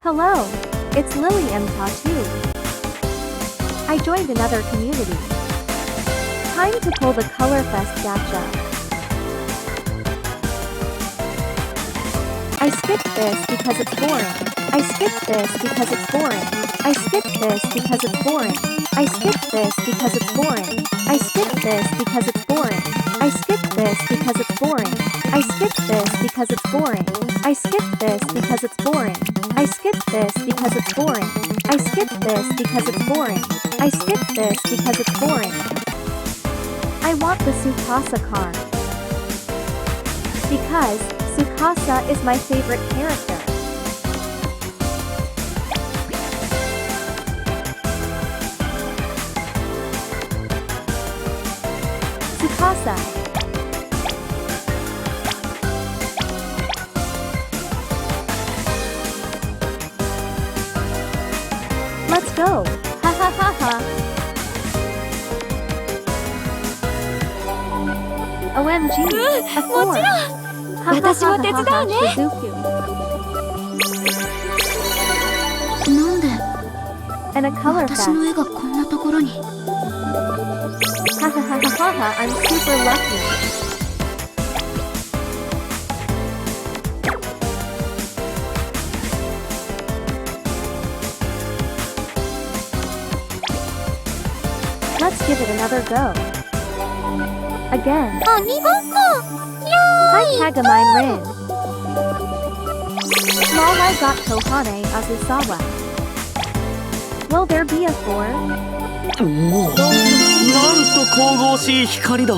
Hello, it's Lily M. Tattoo. I joined another community. Time to pull the Color Fest gacha. I skipped this because it's boring. I skipped this because it's boring. I skipped this because it's boring. I skipped this because it's boring. I skipped this because it's boring. I skipped this because it's boring. I skipped this because it's boring. I skipped this because it's boring. I skipped this because it's boring. I skipped this because it's boring. I skipped this because it's boring. I want the Tsukasa card. Because Tsukasa is my favorite character. Tsukasa. Let's go. Ha ha ha ha. OMG. A 4. 私も手伝うね。なんで And a color 私の fest. 絵がこんなところに。Ha ha ha ha ha ha. I'm super lucky. Let's give it another go. Again. 鬼ごっこ。 Hi Kagamine Rin. Small I got Kohane Azusawa. Will there be a 4? おお、なんと神々しい光だ。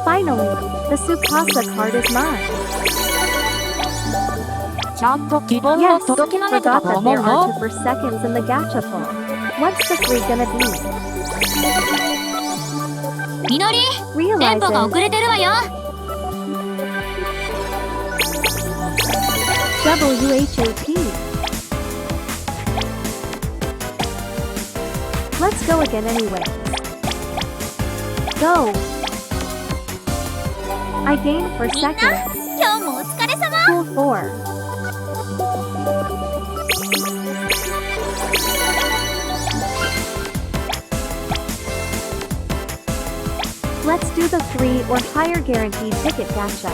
Finally, the Tsukasa card is mine. ちゃんと希望 Yes, を届けられた forgot と that 思 there う are の。 2 seconds in the gacha pull. What's the 3 gonna be? みのり、テンポが遅 Realizes れてるわよ。 WHAT. Let's go again anyway. Go. I gained for みんな、 seconds. 今日もお疲れ様。 Cool 4. Let's do the 3 or higher guaranteed ticket gacha.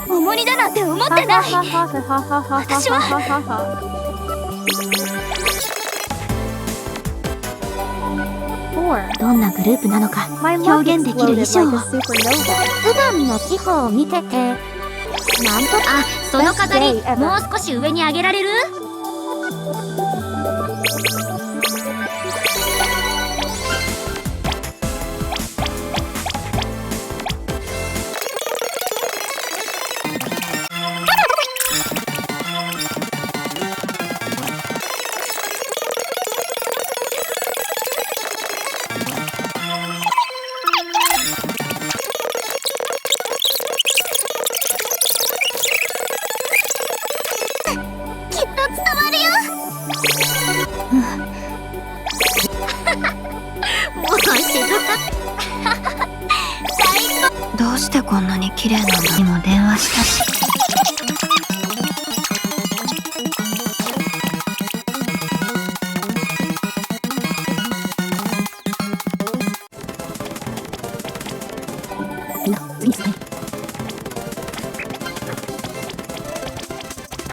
重荷だなんて思っ Ha てな ha い。 ha ha ha ha ha ha ha ha ha ha. 4. どんなグループなのか My luck 表現できる exploded 衣 like 装 a supernova. 普段の地方を見ててなんとあ、その飾り Best day ever. もう少し上に上げられる？きっと伝わるよ。もう静か。最高。どうしてこんなに綺麗なんだ。今電話したし。